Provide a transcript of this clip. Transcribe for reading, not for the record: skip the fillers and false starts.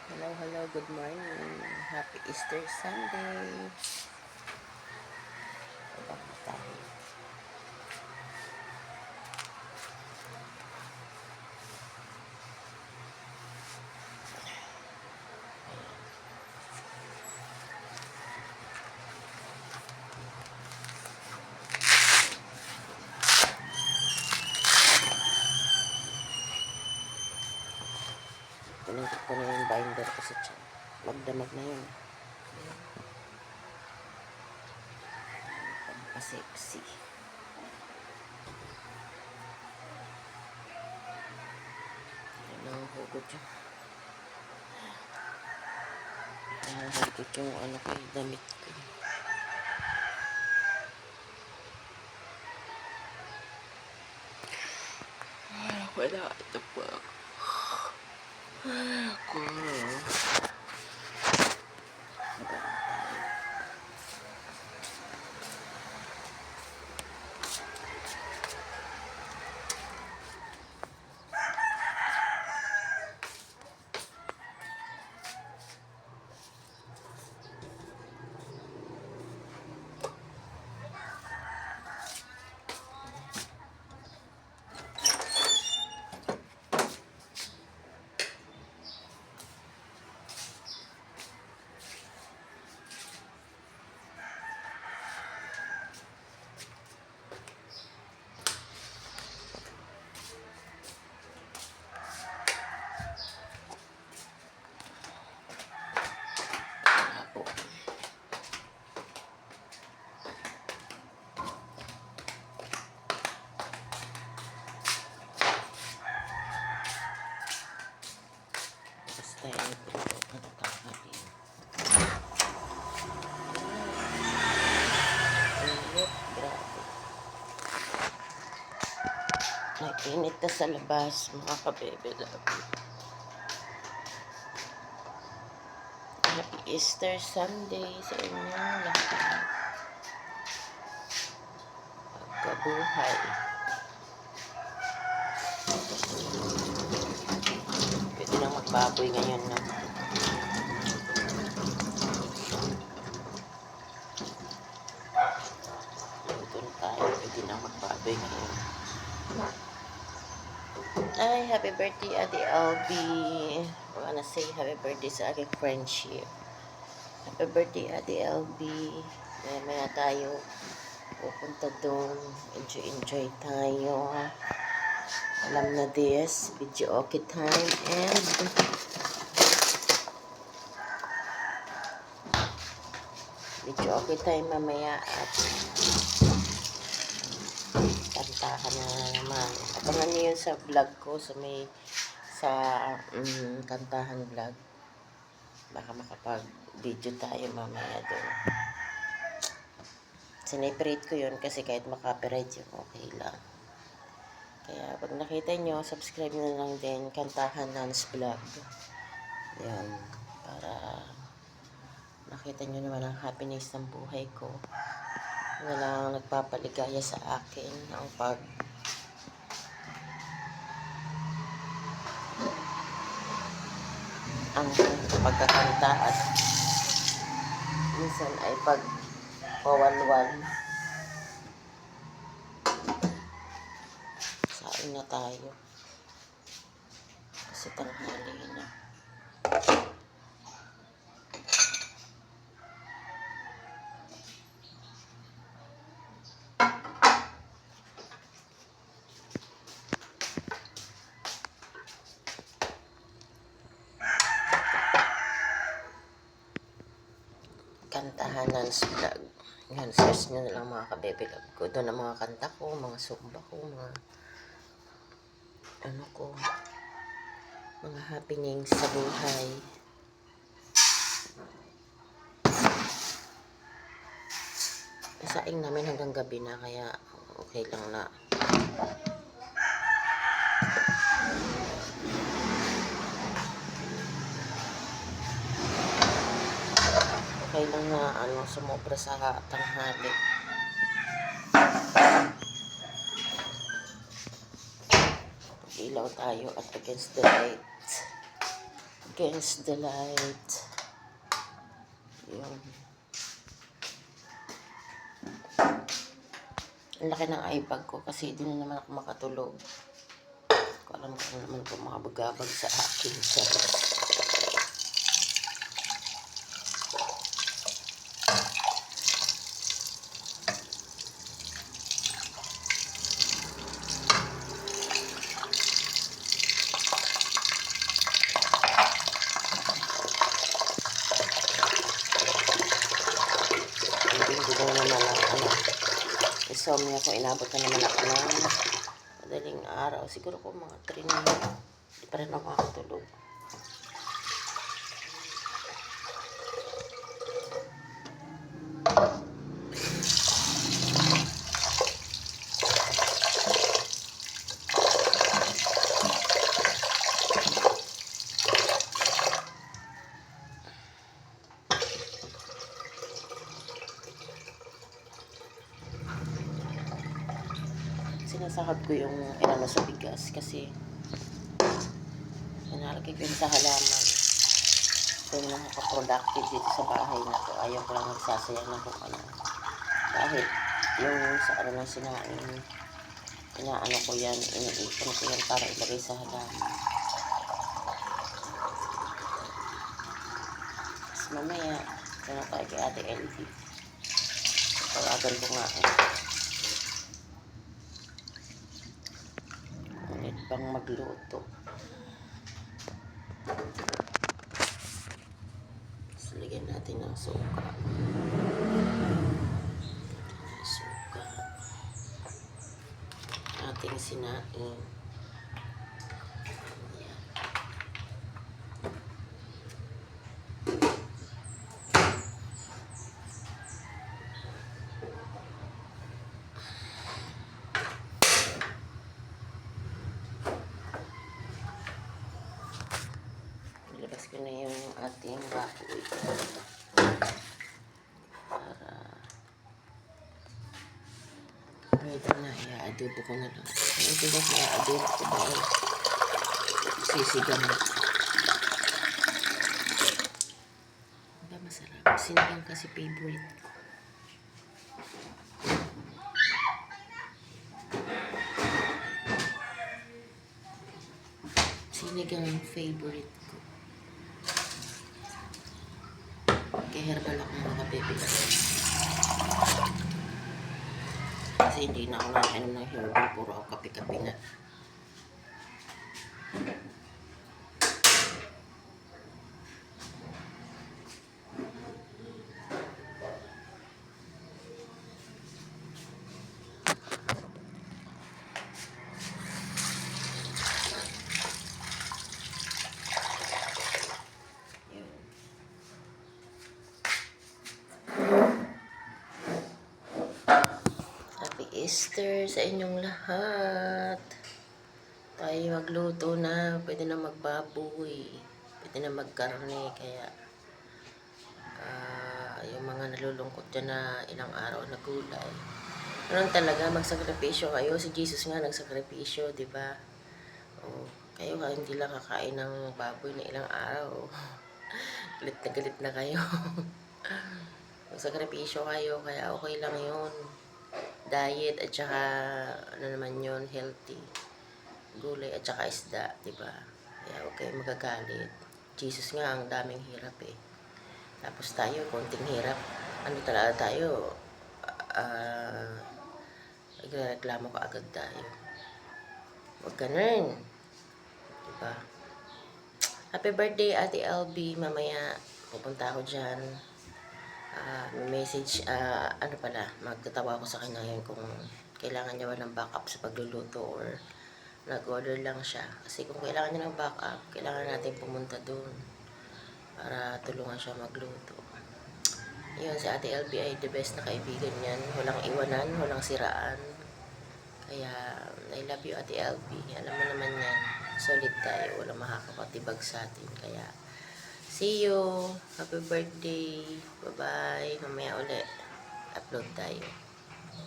Hello, hello, good morning. Happy Easter Sunday. Baba na tayo. Pinagkit ko na yung binder ko sa tiyan. Magdamag na yun. Pampasexy. Hugod yun. Hugod yung ano ko, yung damit ko. Wala, ito po. Basta yung pinagkakatawa din. Grabe. Nag-init na sa labas, mga kabebe love. Happy Easter Sunday sa inyo lahat. Pagkabuhay. Pwede lang magbaboy ngayon, no? Doon tayo, pwede lang magbaboy ngayon. Ay, happy birthday, Ate LB. I wanna say happy birthday sa aking friendship. Happy birthday, Ate LB. Maya tayo pupunta doon. Enjoy tayo. Alam na this, video okay time and video okay time mamaya at kantahan na naman. Abangan niyo yun sa vlog ko sa kantahan vlog. Baka makapag-video tayo mamaya doon. Sineperate ko yun kasi kahit makapiright yun, okay lang. Kaya pag nakita nyo, subscribe nyo lang din Kantahan Nans Vlog. Yan. Para makita nyo naman ang happiness ng buhay ko. Walang nagpapaligaya sa akin ang pagkakanta at minsan ay pagpawalwal. Sain na tayo kasi tanghali na. Kantahan Nans Vlog. Yan, search nyo na lang mga kabebe love ko. Doon ang mga kanta ko, mga sumba ko, mga mga happenings sa buhay. Saing namin hanggang gabi na, kaya okay lang na. Okay lang na sumobra sa tanghali. Ilaw tayo at against the light. against the light. Yun. Ang laki ng iPad ko kasi di na naman ako makatulog. Alam ko naman kung makabagabag sa akin. Insomnia ko, inabot na naman ako ng madaling araw. Siguro ko mga 3 na yun. Hindi pa rin ako makatulog. Sinasakab ko yung inano sa bigas kasi inalagay ko yun sa halaman. So yun ang makaproductive dito sa bahay na to. Ayaw ko lang nagsasayang na kung ano. Kahit yung sa ano ng sinain, inaano ko yan, iniipon ko yan para ilagay sa halaman. Tapos mamaya, ito na tayo kay Ate LV. Tawagan ko nga ulit pang magluto. Tapos lagyan natin ng suka. Suka. Ating sinain. Ilabas ko na yung ating baboy. Pwede na, i-adobo ko na lang. Ito ba i-adobo ko ba? Sisigang. Ba masarap. Sinigang kasi favorite ko. Sinigang ang favorite ko. Kaya herbal ako makapipila. Kasi hindi na ako nakainom ng herbal. Puro ako kape-kape na. Easter sa inyong lahat. Tayo magluto na. Pwede na magbaboy. Pwede na magkarne. Kaya yung mga nalulungkot dyan na ilang araw na gulay. Ano talaga, magsakripisyo kayo. Si Jesus nga nagsakripisyo, di ba? Kayo hindi lang kakain ng baboy na ilang araw. Galit na kayo. Magsakripisyo kayo. Kaya okay lang yun. Diet at saka ano naman yun, healthy. Gulay at saka isda, di ba? Kaya huwag kayong magagalit. Jesus nga, ang daming hirap eh. Tapos tayo, konting hirap. Ano talaga tayo? Nagreklamo ka agad tayo. Huwag ganun. Di ba? Happy birthday, Ate LB. Mamaya, pupunta ako dyan. Message, ano pala, magtatawa ko sa kanya yun kung kailangan niya ba ng backup sa pagluluto or nag-order lang siya. Kasi kung kailangan niya ng backup, kailangan natin pumunta doon para tulungan siya magluto. Yun, si Ate LB ay the best na kaibigan niyan. Walang iwanan, walang siraan. Kaya, I love you, Ate LB. Alam mo naman yan, solid tayo, walang makakapatibag sa atin. Kaya, see you. Happy birthday. Bye-bye. Mamaya ulit. Upload tayo.